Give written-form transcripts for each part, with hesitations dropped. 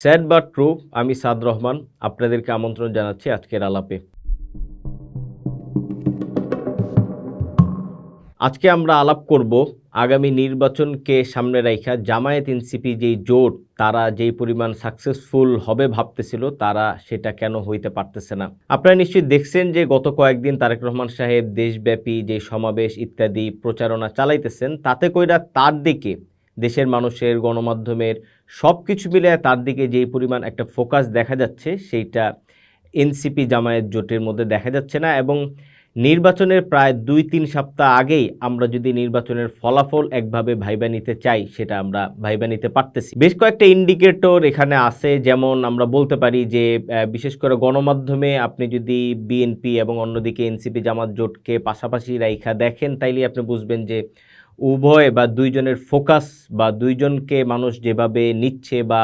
Sad but true, আমি সাদ রহমান আপনাদেরকে আমন্ত্রণ জানাচ্ছি আজকের আলাপে। আজকে আমরা আলাপ করব আগামী নির্বাচনকে সামনে রাইখা জামায়াত এনসিপি যেই জোট তারা যেই পরিমাণ সাকসেসফুল হবে ভাবতেছিল তারা সেটা কেন হইতে পারতেছে না। আপনারা নিশ্চয়ই দেখছেন যে গত কয়েকদিন তারেক রহমান সাহেব দেশব্যাপী যে সমাবেশ ইত্যাদি প্রচারণা চালাইতেছেন, তাতে কইরা তার দিকে দেশের মানুষের গণমাধ্যমের সব কিছু মিলে তার দিকে যেই পরিমাণ একটা ফোকাস দেখা যাচ্ছে সেইটা এনসিপি জামায়াত জোটের মধ্যে দেখা যাচ্ছে না। এবং নির্বাচনের প্রায় ২-৩ সপ্তাহ আগেই আমরা যদি নির্বাচনের ফলাফল একভাবে ভাইবা নিতে চাই, সেটা আমরা ভাইবা নিতে পারতেছি। বেশ কয়েকটা ইন্ডিকেটর এখানে আছে, যেমন আমরা বলতে পারি যে বিশেষ করে গণমাধ্যমে আপনি যদি বিএনপি এবং অন্যদিকে এনসিপি জামাত জোটকে পাশাপাশি রাইখা দেখেন, তাইলে আপনি বুঝবেন যে উভয় বা দুইজনের ফোকাস বা দুইজনকে মানুষ যেভাবে নিচ্ছে বা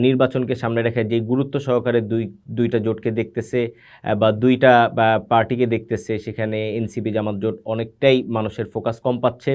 নির্বাচনকে সামনে রেখে যে গুরুত্ব সহকারে দুইটা জোটকে দেখতেছে বা দুইটা পার্টিকে দেখতেছে, সেখানে এনসিপি জামাত জোট অনেকটাই মানুষের ফোকাস কম পাচ্ছে।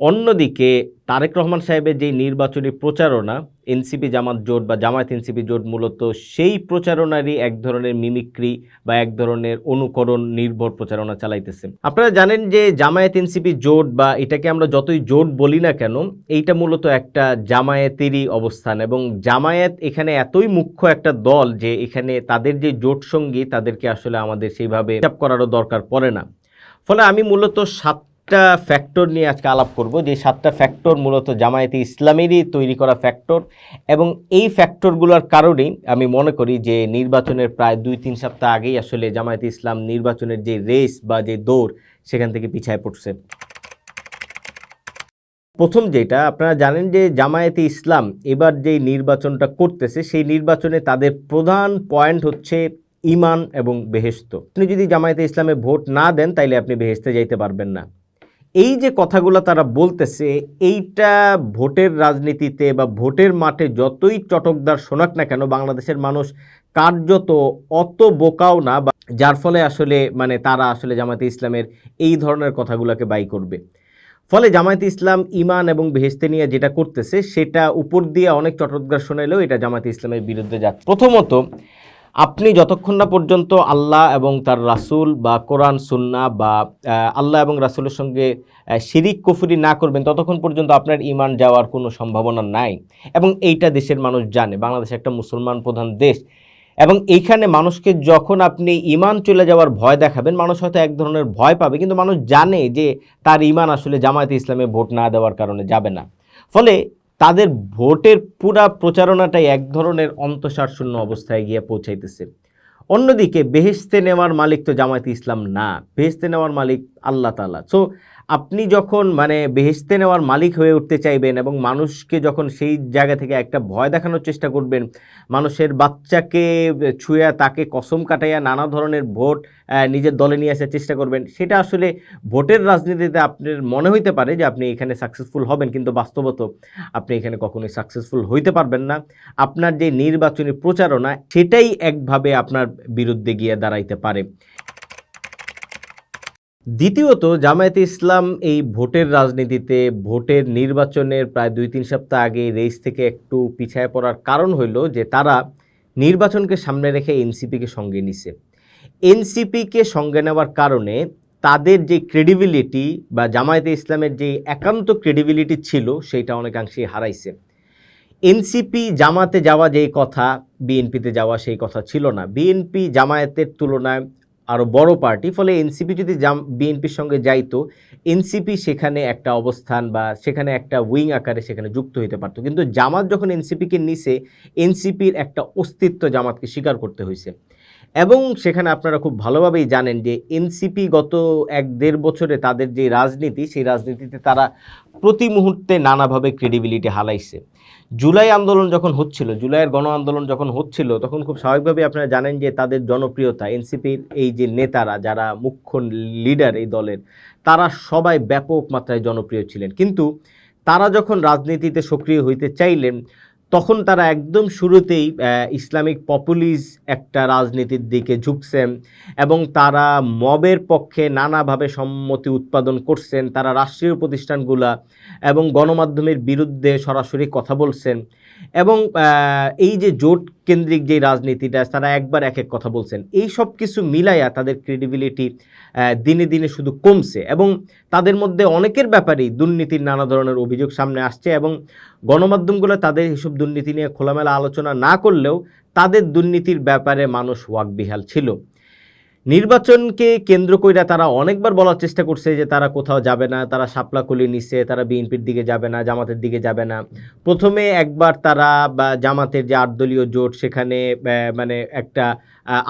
অন্যদিকে তারেক রহমান সাহেবের যেই নির্বাচনী প্রচারণা, এনসিপি জামাত জোট বা জামায়াত এনসিপি জোট মূলত সেই প্রচারণারই এক ধরনের মিমিক্রি বা এক ধরনের অনুকরণ নির্ভর প্রচারণা চালাইতেছে। আপনারা জানেন যে জামায়াত এনসিপি জোট বা এটাকে আমরা যতই জোট বলি না কেন, এইটা মূলত একটা জামায়াতেরই অবস্থান এবং জামায়াত এখানে এতই মুখ্য একটা দল যে এখানে তাদের যে জোট সঙ্গী তাদেরকে আসলে আমাদের সেইভাবে হিসাব করারও দরকার পড়ে না। ফলে আমি মূলত সাতটা ফ্যাক্টর নিয়ে আজকে আলাপ করব, যে সাতটা ফ্যাক্টর মূলত জামায়াতে ইসলামেরই তৈরি করা ফ্যাক্টর এবং এই ফ্যাক্টরগুলোর কারণেই আমি মনে করি যে নির্বাচনের প্রায় ২-৩ সপ্তাহ আগেই আসলে জামায়াতে ইসলাম নির্বাচনের যে রেস বা যে দৌড় সেখান থেকে পিছায় পড়ছে। প্রথম যেটা আপনারা জানেন যে জামায়াতে ইসলাম এবার যেই নির্বাচনটা করতেছে সেই নির্বাচনে তাদের প্রধান পয়েন্ট হচ্ছে ঈমান এবং বেহেশত। আপনি যদি জামায়াতে ইসলামে ভোট না দেন তাইলে আপনি বেহেশতে যাইতে পারবেন না। এই যে কথাগুলো তারা বলতেছে, এইটা ভোটের রাজনীতিতে বা ভোটের মাঠে যতই চটকদার শোনাক না কেন, বাংলাদেশের মানুষ কার্যত অত বোকাও না, যার ফলে আসলে তারা আসলে জামায়াতে ইসলামের এই ধরনের কথাগুলোকে বাই করবে। ফলে জামায়াতে ইসলাম ঈমান এবং বেহেশতে নিয়ে যেটা করতেছে সেটা উপর দিয়ে অনেক চটকদার শোনাইলেও এটা জামায়াতে ইসলামের বিরুদ্ধে যাচ্ছে। প্রথমত, আপনি যতক্ষণ না পর্যন্ত আল্লাহ এবং তার রাসূল বা কোরআন সুন্নাহ বা আল্লাহ এবং রাসূলের সঙ্গে শিরিক কুফরি না করবেন, ততক্ষণ পর্যন্ত আপনার ঈমান যাওয়ার কোনো সম্ভাবনা নাই। এবং এইটা দেশের মানুষ জানে। বাংলাদেশ একটা মুসলমান প্রধান দেশ এবং এইখানে মানুষকে যখন আপনি ঈমান চলে যাওয়ার ভয় দেখাবেন, মানুষ হয়তো এক ধরনের ভয় পাবে, কিন্তু মানুষ জানে যে তার ঈমান আসলে জামায়াতে ইসলামে ভোট না দেওয়ার কারণে যাবে না। ফলে তাদের ভোটের পুরা প্রচারণাটাই এক ধরনের অন্তঃসারশূন্য অবস্থায় গিয়ে পৌঁছাইতেছে। অন্যদিকে বেহেশতে নেওয়ার মালিক তো জামায়াতে ইসলাম না, বেহেশতে নেওয়ার মালিক আল্লাহ তাআলা। সো আপনি যখন বেহেশতে নেওয়ার মালিক হয়ে উঠতে চাইবেন এবং মানুষকে যখন সেই জায়গা থেকে একটা ভয় দেখানোর চেষ্টা করবেন, মানুষের বাচ্চাকে ছুঁয়া তাকে কসম কাটাইয়া নানা ধরনের ভোট নিজের দলে নিয়ে আসার চেষ্টা করবেন, সেটা আসলে ভোটের রাজনীতিতে আপনার মনে হইতে পারে যে আপনি এখানে সাকসেসফুল হবেন, কিন্তু বাস্তবত আপনি এখানে কখনোই সাকসেসফুল হইতে পারবেন না। আপনার যে নির্বাচনী প্রচারণা সেটাই একভাবে আপনার বিরুদ্ধে গিয়ে দাঁড়াইতে পারে। দ্বিতীয়ত, জামায়াতে ইসলাম এই ভোটের রাজনীতিতে ভোটের নির্বাচনের প্রায় ২-৩ সপ্তাহ আগে রেস থেকে একটু পিছায় পড়ার কারণ হইল যে তারা নির্বাচনকে সামনে রেখে এনসিপিকে সঙ্গে নিছে। এনসিপিকে সঙ্গে নেওয়ার কারণে তাদের যে ক্রেডিবিলিটি বা জামায়াতে ইসলামের যে একান্ত ক্রেডিবিলিটি ছিল সেইটা অনেকাংশেই হারাইছে। এনসিপি জামাতে যাওয়া যেই কথা, বিএনপিতে যাওয়া সেই কথা ছিল না। বিএনপি জামায়াতের তুলনায় আরও বড় পার্টি, ফলে এনসিপি যদি বিএনপির সঙ্গে যাইতো, এনসিপি সেখানে একটা অবস্থান বা সেখানে একটা উইং আকারে সেখানে যুক্ত হইতে পারতো। কিন্তু জামাত যখন এনসিপিকে নিছে, এনসিপির একটা অস্তিত্ব জামাতকে স্বীকার করতে হয়েছে। এবং সেখানে আপনারা খুব ভালোভাবেই জানেন যে এনসিপি গত ১-১.৫ বছরে তাদের যে রাজনীতি, সেই রাজনীতিতে তারা প্রতি মুহূর্তে নানাভাবে ক্রেডিবিলিটি হারাইছে। জুলাই আন্দোলন যখন হচ্ছিল, জুলাইয়ের গণ আন্দোলন যখন হচ্ছিল, তখন খুব স্বাভাবিকভাবেই আপনারা জানেন যে তাদের জনপ্রিয়তা, এনসিপির এই যে নেতারা যারা মুখ্য লিডার এই দলের, তারা সবাই ব্যাপক মাত্রায় জনপ্রিয় ছিলেন। কিন্তু তারা যখন রাজনীতিতে সক্রিয় হইতে চাইলেন, তখন তারা একদম শুরুতেই ইসলামিক পপুলিস্ট একটা রাজনীতির দিকে ঝুঁকছেন এবং তারা মবের পক্ষে নানাভাবে সম্মতি উৎপাদন করছেন। তারা রাষ্ট্রীয় প্রতিষ্ঠানগুলা এবং গণমাধ্যমের বিরুদ্ধে সরাসরি কথা বলছেন এবং এই যে জোট কেন্দ্রিক যে রাজনীতিটা তারা একবার এক এক কথা বলছেন, এই সব কিছু মিলাইয়া তাদের ক্রেডিবিলিটি দিনে দিনে শুধু কমছে এবং তাদের মধ্যে অনেকের ব্যাপারেই দুর্নীতির নানা ধরনের অভিযোগ সামনে আসছে এবং গণমাধ্যমগুলো তাদের এসব দুর্নীতি নিয়ে খোলামেলা আলোচনা না করলেও তাদের দুর্নীতির ব্যাপারে মানুষ ওয়াকবিহাল ছিল। নির্বাচনকে কেন্দ্র কইরা তারা অনেকবার বলার চেষ্টা করছে যে তারা কোথাও যাবে না, তারা শাপলাকলি নিচ্ছে, তারা বিএনপির দিকে যাবে না, জামাতের দিকে যাবে না। প্রথমে একবার তারা বা জামাতের যে ৮ দলীয় জোট সেখানে মানে একটা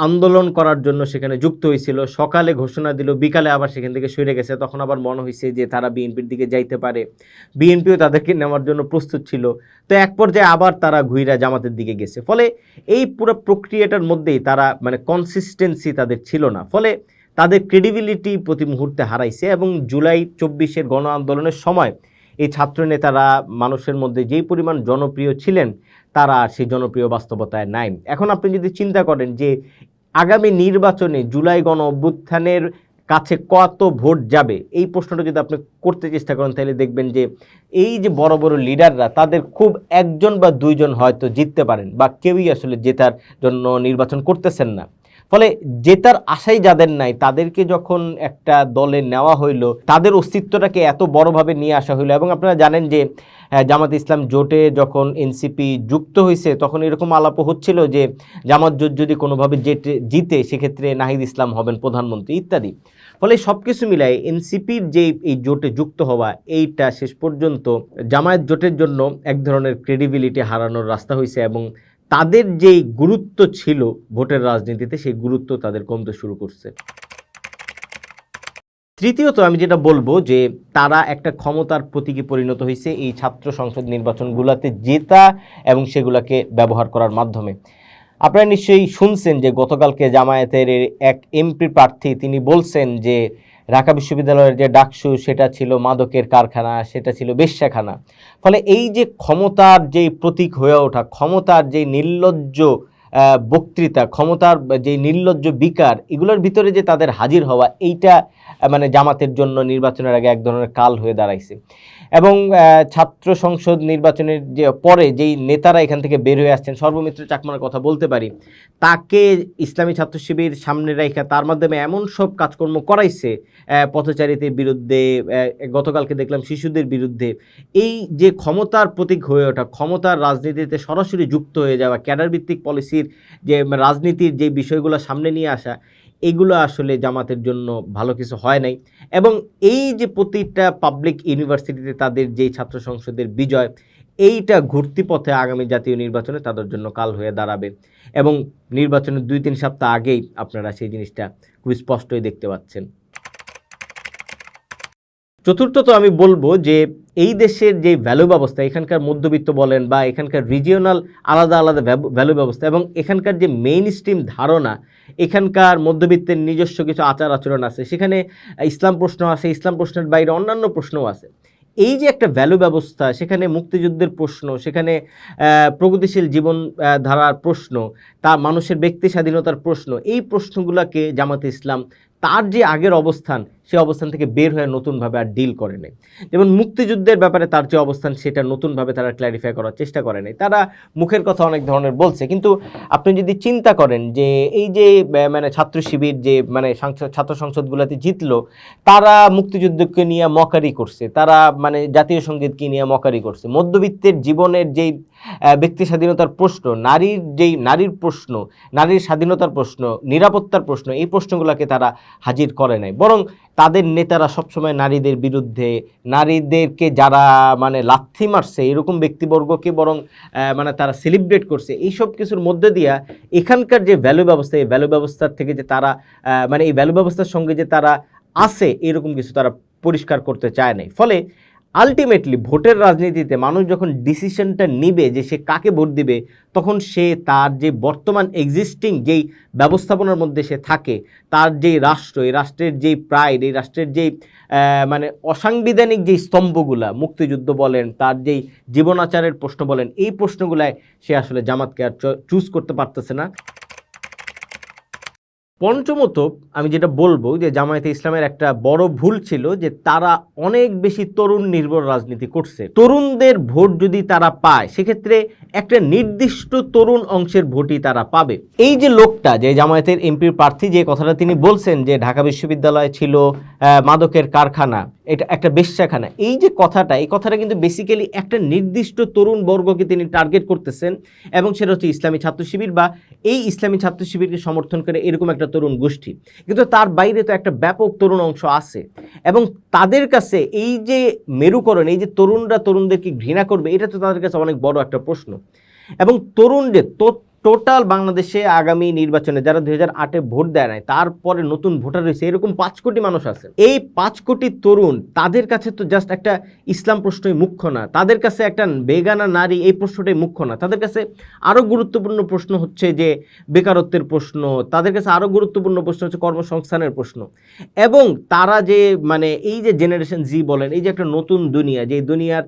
আন্দোলন করার জন্য সেখানে যুক্ত হয়েছিল, সকালে ঘোষণা দিল, বিকালে আবার সেখান থেকে সরে গেছে। তখন আবার মনে হয়েছে যে তারা বিএনপির দিকে যাইতে পারে, বিএনপিও তাদেরকে নেওয়ার জন্য প্রস্তুত ছিল। তো এক পর্যায়ে আবার তারা ঘুইরা জামাতের দিকে গেছে। ফলে এই পুরো প্রক্রিয়াটার মধ্যেই তারা মানে কনসিস্টেন্সি তাদের ছিল না, ফলে তাদের ক্রেডিবিলিটি প্রতি মুহূর্তে হারাইছে। এবং জুলাই ২৪-এর গণ আন্দোলনের সময় এই ছাত্র নেতারা মানুষের মধ্যে যেই পরিমাণ জনপ্রিয় ছিলেন তারা আর সেই জনপ্রিয় বাস্তবতায় নাই। এখন আপনি যদি চিন্তা করেন যে আগামী নির্বাচনে জুলাই গণ অভ্যুত্থানের কাছে কত ভোট যাবে, এই প্রশ্নটা যদি আপনি করতে চেষ্টা করেন তাহলে দেখবেন যে এই যে বড় বড় লিডাররা তাদের খুব একজন বা দুইজন হয়তো জিততে পারেন বা কেউই আসলে জেতার জন্য নির্বাচন করতেছেন না। ফলে জেতার আশাই যাদের নাই তাদেরকে যখন একটা দলে নেওয়া হইলো, তাদের অস্তিত্বটাকে এত বড়ভাবে নিয়ে আসা হইলো। এবং আপনারা জানেন যে জামাত ইসলাম জোটে যখন এনসিপি যুক্ত হয়েছে তখন এরকম আলাপও হচ্ছিল যে জামাত জোট যদি কোনোভাবে জিতে সেক্ষেত্রে নাহিদ ইসলাম হবেন প্রধানমন্ত্রী ইত্যাদি। ফলে সব কিছু মিলাই এনসিপির যে এই জোটে যুক্ত হওয়া এইটা শেষ পর্যন্ত জামায়াত জোটের জন্য এক ধরনের ক্রেডিবিলিটি হারানোর রাস্তা হয়েছে এবং তাদের যেই গুরুত্ব ছিল ভোটের রাজনীতিতে সেই গুরুত্ব তাদের কমতে শুরু করছে। তৃতীয়ত আমি যেটা বলবো যে তারা একটা ক্ষমতার প্রতীকে পরিণত হয়েছে এই ছাত্র সংসদ নির্বাচনগুলোতে জেতা এবং সেগুলোকে ব্যবহার করার মাধ্যমে। আপনারা নিশ্চয়ই শুনছেন যে গতকালকে জামায়াতের এক এমপি প্রার্থী তিনি বলছেন যে ঢাকা বিশ্ববিদ্যালয়ের যে ডাকসু সেটা ছিল মাদকের কারখানা, সেটা ছিল বেশ্যাখানা। ফলে এই যে ক্ষমতার যেই প্রতীক হয়ে ওঠা, ক্ষমতার যে নির্লজ্জ বক্তৃতা, ক্ষমতার যে নির্লজ্জ বিকার, এগুলোর ভিতরে যে তাদের হাজির হওয়া, এইটা মানে জামাতের জন্য নির্বাচনের আগে এক ধরনের কাল হয়ে দাঁড়াইছে। এবং ছাত্র সংসদ নির্বাচনের যে পরে যেই নেতারা এখান থেকে বের হয়ে আসছেন, সর্বমিত্র চাকমার কথা বলতে পারি, তাকে ইসলামী ছাত্র শিবির সামনে রাখা তার মাধ্যমে এমন সব কাজকর্ম করাইছে পথচারীদের বিরুদ্ধে, গতকালকে দেখলাম শিশুদের বিরুদ্ধে। এই যে ক্ষমতার প্রতীক হয়ে ওঠা, ক্ষমতার রাজনীতিতে সরাসরি যুক্ত হয়ে যাওয়া, ক্যাডার ভিত্তিক পলিসির যে রাজনীতির যে বিষয়গুলো সামনে নিয়ে আসা, এগুলো আসলে জামাতের জন্য ভালো কিছু হয় নাই। এবং এই যে প্রতিটা পাবলিক ইউনিভার্সিটিতে তাদের যেই ছাত্র সংসদের বিজয়, এইটা ঘুরতি পথে আগামী জাতীয় নির্বাচনে তাদের জন্য কাল হয়ে দাঁড়াবে এবং নির্বাচনের ২-৩ সপ্তাহ আগেই আপনারা সেই জিনিসটা খুব স্পষ্টই দেখতে পাচ্ছেন। চতুর্থত আমি বলবো যে এই দেশের যে ভ্যালু ব্যবস্থা, এখানকার মধ্যবিত্ত বলেন বা এখানকার রিজিওনাল আলাদা আলাদা ভ্যালু ব্যবস্থা এবং এখানকার যে মেইন স্ট্রিম ধারণা, এখানকার মধ্যবিত্তের নিজস্ব কিছু আচার আচরণ আছে, সেখানে ইসলাম প্রশ্ন আছে, ইসলাম প্রশ্নের বাইরে অন্যান্য প্রশ্নও আছে। এই যে একটা ভ্যালু ব্যবস্থা, সেখানে মুক্তিযুদ্ধের প্রশ্ন, সেখানে প্রগতিশীল জীবন ধারার প্রশ্ন, তা মানুষের ব্যক্তি স্বাধীনতার প্রশ্ন, এই প্রশ্নগুলোকে জামাতে ইসলাম তার যে আগের অবস্থান সেই অবস্থান থেকে বের হয়ে নতুনভাবে আর ডিল করে নেই। যেমন মুক্তিযুদ্ধের ব্যাপারে তার যে অবস্থান সেটা নতুনভাবে তারা ক্ল্যারিফাই করার চেষ্টা করে নেই। তারা মুখের কথা অনেক ধরনের বলছে, কিন্তু আপনি যদি চিন্তা করেন যে এই যে মানে ছাত্র শিবির যে মানে ছাত্র সংসদগুলোতে জিতলো, তারা মুক্তিযুদ্ধকে নিয়ে মকারি করছে, তারা মানে জাতীয় সঙ্গীতকে নিয়ে মকারি করছে। মধ্যবিত্তের জীবনের যেই ব্যক্তি স্বাধীনতার প্রশ্ন, নারীর প্রশ্ন, নারীর স্বাধীনতার প্রশ্ন, নিরাপত্তার প্রশ্ন, এই প্রশ্নগুলোকে তারা হাজির করে নাই। বরং তাদের নেতারা সবসময় নারীদের বিরুদ্ধে, নারীদেরকে যারা মানে লাথি মারছে এরকম ব্যক্তিবর্গকে বরং মানে তারা সেলিব্রেট করছে। এইসব কিছুর মধ্যে দিয়া এখানকার যে ভ্যালু ব্যবস্থা, এই ভ্যালু ব্যবস্থার থেকে যে তারা মানে এই ভ্যালু ব্যবস্থার সঙ্গে যে তারা আছে এরকম কিছু তারা পরিষ্কার করতে চায় নাই। ফলে আলটিমেটলি ভোটের রাজনীতিতে মানুষ যখন ডিসিশনটা নিবে যে সে কাকে ভোট দিবে, তখন সে তার যে বর্তমান এক্সিস্টিং যেই ব্যবস্থাপনার মধ্যে সে থাকে, তার যেই রাষ্ট্র, এই রাষ্ট্রের যেই প্রাইড, এই রাষ্ট্রের যেই মানে অসাংবিধানিক যেই স্তম্ভগুলা, মুক্তিযুদ্ধ বলেন, তার যেই জীবনাচারের প্রশ্ন বলেন, এই প্রশ্নগুলায় সে আসলে জামাতকে আর চুজ করতে পারতেছে না। পঞ্চমত আমি যেটা বলবো যে জামায়াতে ইসলামের একটা বড় ভুল ছিল যে তারা অনেক বেশি তরুণ নির্ভর রাজনীতি করছে। তরুণদের ভোট যদি তারা পায়, সেক্ষেত্রে একটা নির্দিষ্ট তরুণ অংশের ভোটই তারা পাবে। এই যে লোকটা, যে জামায়াতের এমপির প্রার্থী, যে কথাটা তিনি বলছেন যে ঢাকা বিশ্ববিদ্যালয় ছিল মাদকের কারখানা, এটা একটা বেশ্যাখানা, এই যে কথাটা, এই কথাটা কিন্তু বেসিক্যালি একটা নির্দিষ্ট তরুণ বর্গকে তিনি টার্গেট করতেছেন, এবং সেটা হচ্ছে ইসলামী ছাত্র শিবির বা এই ইসলামী ছাত্র শিবিরকে সমর্থন করে এরকম একটা তরুণ গোষ্ঠী। কিন্তু তার বাইরে তো একটা ব্যাপক তরুণ অংশ আছে, এবং তাদের কাছে এই যে মেরুকরণ, এই যে তরুণরা তরুণদেরকে ঘৃণা করবে, এটা তো তাদের কাছে অনেক বড় একটা প্রশ্ন। এবং তরুণ যে টোটাল বাংলাদেশে আগামী নির্বাচনে যারা 2008-এ ভোট দেয় নাই, তারপরে নতুন ভোটার রয়েছে, এরকম 5 কোটি মানুষ আছে। এই 5 কোটি তরুণ, তাদের কাছে তো জাস্ট একটা ইসলাম প্রশ্নই মুখ্য না, তাদের কাছে একটা বেগানা নারী এই প্রশ্নটাই মুখ্য না, তাদের কাছে আরও গুরুত্বপূর্ণ প্রশ্ন হচ্ছে যে বেকারত্বের প্রশ্ন, তাদের কাছে আরও গুরুত্বপূর্ণ প্রশ্ন হচ্ছে কর্মসংস্থানের প্রশ্ন। এবং তারা যে মানে এই যে জেনারেশন জি বলেন, এই যে একটা নতুন দুনিয়া, যে দুনিয়ার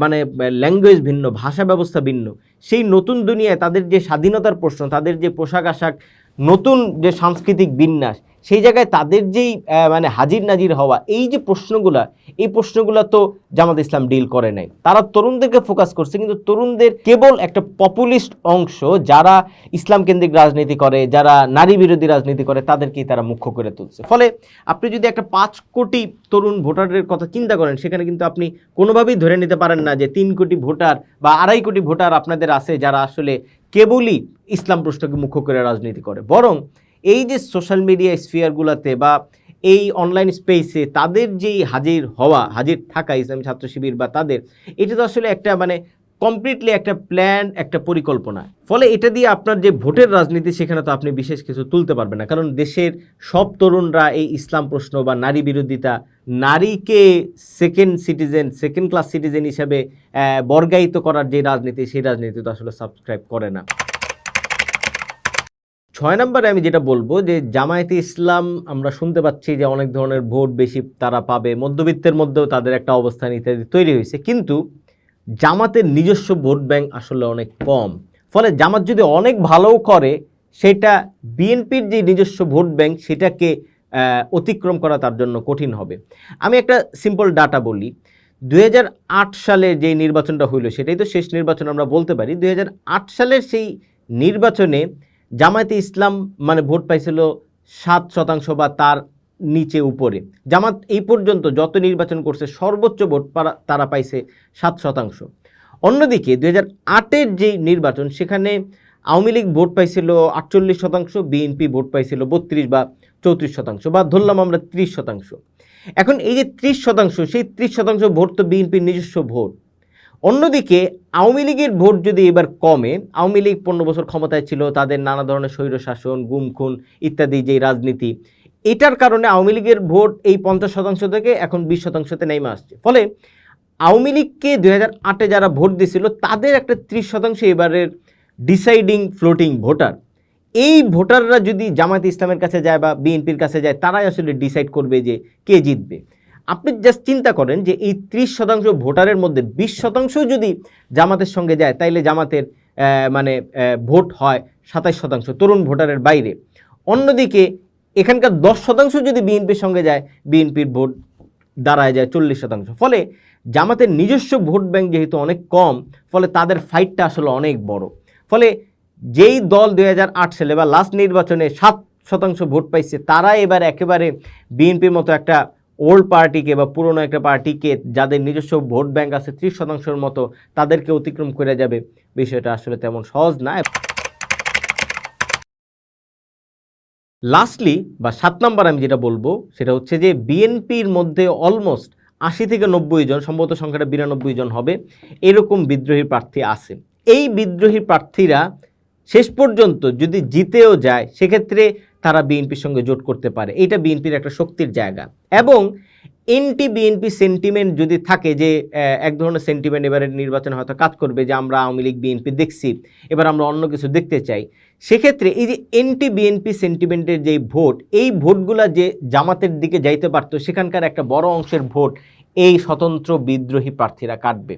মানে ল্যাঙ্গুয়েজ ভিন্ন, ভাষা ব্যবস্থা ভিন্ন, সেই নতুন দুনিয়ায় তাদের যে স্বাধীনতার প্রশ্ন, তাদের যে পোশাক আশাক, নতুন যে সাংস্কৃতিক বিন্যাস, সেই জায়গায় তাদের যেই মানে হাজির নাজির হওয়া, এই যে প্রশ্নগুলা, এই প্রশ্নগুলো তো জামাত ইসলাম ডিল করে নাই। তারা তরুণদেরকে ফোকাস করছে, কিন্তু তরুণদের কেবল একটা পপুলিস্ট অংশ, যারা ইসলাম কেন্দ্রিক রাজনীতি করে, যারা নারী বিরোধী রাজনীতি করে, তাদেরকেই তারা মুখ্য করে তুলছে। ফলে আপনি যদি একটা 5 কোটি তরুণ ভোটারের কথা চিন্তা করেন, সেখানে কিন্তু আপনি কোনোভাবেই ধরে নিতে পারেন না যে 3 কোটি ভোটার বা 2.5 কোটি ভোটার আপনাদের আছে যারা আসলে কেবলই ইসলাম প্রশ্নকে মুখ্য করে রাজনীতি করে। বরং এই যে সোশ্যাল মিডিয়া স্ফিয়ারগুলোতে বা এই অনলাইন স্পেসে তাদের যেই হাজির থাকা ইসলামী ছাত্র শিবির বা তাদের, এটা তো আসলে একটা মানে কমপ্লিটলি একটা প্ল্যান, একটা পরিকল্পনা। ফলে এটা দিয়ে আপনার যে ভোটের রাজনীতি, সেখানে তো আপনি বিশেষ কিছু তুলতে পারবেন না, কারণ দেশের সব তরুণরা এই ইসলাম প্রশ্ন বা নারী বিরোধিতা, নারীকে সেকেন্ড ক্লাস সিটিজেন হিসেবে বর্গায়িত করার যে রাজনীতি, সেই রাজনীতি তো আসলে সাবস্ক্রাইব করে না। 6 নম্বরে আমি যেটা বলবো যে জামায়াতে ইসলাম, আমরা শুনতে পাচ্ছি যে অনেক ধরনের ভোট বেশি তারা পাবে, মধ্যবিত্তের মধ্যেও তাদের একটা অবস্থান ইত্যাদি তৈরি হয়েছে, কিন্তু জামাতের নিজস্ব ভোট ব্যাংক আসলে অনেক কম। ফলে জামাত যদি অনেক ভালোও করে, সেটা বিএনপির যে নিজস্ব ভোট ব্যাংক, সেটাকে অতিক্রম করা তার জন্য কঠিন হবে। আমি একটা সিম্পল ডাটা বলি, 2008 সালে যে নির্বাচনটা হইল, সেটাই তো শেষ নির্বাচন আমরা বলতে পারি। 2008 সালের সেই নির্বাচনে জামায়াতে ইসলাম মানে ভোট পাইছিল 7% বা তার নিচে উপরে। জামাত এই পর্যন্ত যত নির্বাচন করছে সর্বোচ্চ ভোট তারা পাইছে 7%। অন্যদিকে 2008-এর যে নির্বাচন, সেখানে আওয়ামী লীগ ভোট পাইছিল 48%, বিএনপি ভোট পাইছিল 32 বা 34%, বা ধরলাম আমরা 30%। এখন এই যে 30%, সেই 30% ভোট তো বিএনপির নিজস্ব ভোট। অন্যদিকে আওয়ামী লীগের ভোট যদি এবার কমে, আওয়ামী লীগ 15 বছর ক্ষমতায় ছিল, তাদের নানা ধরনের স্বৈরশাসন, গুম খুন ইত্যাদি যে রাজনীতি, এটার কারণে আওয়ামী লীগের ভোট এই 50% থেকে এখন 20%-তে নেমে আসছে। ফলে আওয়ামী লীগকে 2008-এ যারা ভোট দিয়েছিল, তাদের একটা 30% এবারের ডিসাইডিং ফ্লোটিং ভোটার। এই ভোটাররা যদি জামায়াত ইসলামের কাছে যায় বা বিএনপির কাছে যায়, তারাই আসলে ডিসাইড করবে যে কে জিতবে। আপনি জাস্ট চিন্তা করেন যে এই 30% ভোটারের মধ্যে 20% যদি জামাতের সঙ্গে যায়, তাইলে জামাতের মানে ভোট হয় 27% তরুণ ভোটারের বাইরে। অন্যদিকে এখানকার 10% যদি বিএনপির সঙ্গে যায়, বিএনপির ভোট দাঁড়ায় যায় 40%। ফলে জামাতের নিজস্ব ভোট ব্যাংক যেহেতু অনেক কম, ফলে তাদের ফাইটটা আসলে অনেক বড়। ফলে যেই দল 2008 সালে বা লাস্ট নির্বাচনে 7% ভোট পাইছে, তারা এবার একেবারে বিএনপির মতো একটা ওল্ড পার্টিকে বা পুরনো একটা পার্টিকে, যাদের নিজস্ব ভোট ব্যাংক আছে 30%-র মতো, তাদেরকে অতিক্রম করে যাবে, বিষয়টা আসলে তেমন সহজ না। লাস্টলি বা 7 নম্বর আমি যেটা বলবো, সেটা হচ্ছে যে বিএনপির মধ্যে অলমোস্ট 80 থেকে 90 জন, সম্ভবত সংখ্যাটা 92 জন হবে, এরকম বিদ্রোহী প্রার্থী আছে। এই বিদ্রোহী প্রার্থীরা শেষ পর্যন্ত যদি জিতেও যায়, সেক্ষেত্রে তারা বিএনপির সঙ্গে জোট করতে পারে। এটা বিএনপির একটা শক্তির জায়গা। এবং এন্টি বিএনপি সেন্টিমেন্ট যদি থাকে, যে এক ধরনের সেন্টিমেন্ট এবারের নির্বাচনে হয়তো কাজ করবে, যে আমরা আওয়ামী লীগ বিএনপি দেখছি, এবার আমরা অন্য কিছু দেখতে চাই, সেক্ষেত্রে এই যে এন্টি বিএনপি সেন্টিমেন্টের যেই ভোট, এই ভোটগুলা যে জামাতের দিকে যাইতে পারতো, সেখানকার একটা বড় অংশের ভোট এই স্বতন্ত্র বিদ্রোহী প্রার্থীরা কাটবে।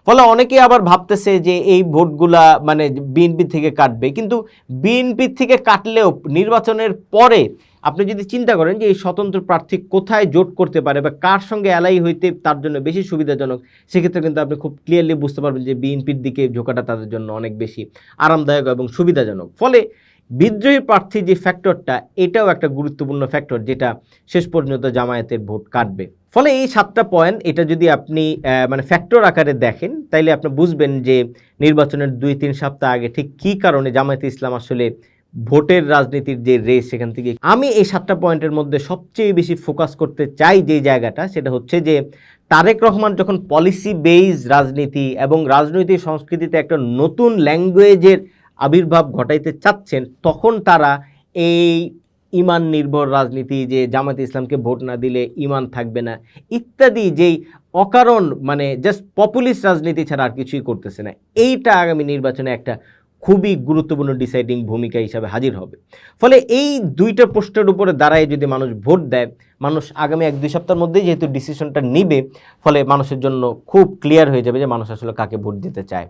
ফলে অনেকে আবার ভাবতেছে যে এই ভোটগুলা মানে বিএনপি থেকে কাটবে, কিন্তু বিএনপি থেকে কাটলেও নির্বাচনের পরে আপনি যদি চিন্তা করেন যে এই স্বতন্ত্র প্রার্থী কোথায় জোট করতে পারে বা কার সঙ্গে অ্যালাই হইতে তার জন্য বেশি সুবিধাজনক, সেক্ষেত্রে কিন্তু আপনি খুব ক্লিয়ারলি বুঝতে পারবেন যে বিএনপির দিকে ঝোঁকাটা তাদের জন্য অনেক বেশি আরামদায়ক এবং সুবিধাজনক। ফলে বিদ্রোহী প্রার্থী যে ফ্যাক্টরটা, এটাও একটা গুরুত্বপূর্ণ ফ্যাক্টর যেটা শেষ পর্যন্ত জামায়াতের ভোট কাটবে। ফলে এই 7টা পয়েন্ট, এটা যদি আপনি মানে ফ্যাক্টর আকারে দেখেন, তাইলে আপনি বুঝবেন যে নির্বাচনের 2-3 সপ্তাহ আগে ঠিক কী কারণে জামায়াতে ইসলাম আসলে ভোটের রাজনীতির যে রেস, সেখান থেকে আমি এই 7টা পয়েন্টের মধ্যে সবচেয়ে বেশি ফোকাস করতে চাই যে জায়গাটা, সেটা হচ্ছে যে তারেক রহমান যখন পলিসি বেইজ রাজনীতি এবং রাজনৈতিক সংস্কৃতিতে একটা নতুন ল্যাঙ্গুয়েজের আবির্ভাব ঘটাইতে চাচ্ছেন, তখন তারা এই ইমান নির্ভর রাজনীতি, যে জামায়াতে ইসলামকে ভোট না দিলে ইমান থাকবে না ইত্যাদি, যেই অকারণ মানে জাস্ট পপুলিস্ট রাজনীতি ছাড়া আর কিছুই করতেছে না, এইটা আগামী নির্বাচনে একটা খুবই গুরুত্বপূর্ণ ডিসাইডিং ভূমিকা হিসাবে হাজির হবে। ফলে এই দুইটা প্রশ্নের উপরে দাঁড়ায় যদি মানুষ ভোট দেয়, মানুষ আগামী 1-2 সপ্তাহের মধ্যেই যেহেতু ডিসিশনটা নিবে, ফলে মানুষের জন্য খুব ক্লিয়ার হয়ে যাবে যে মানুষ আসলে কাকে ভোট দিতে চায়।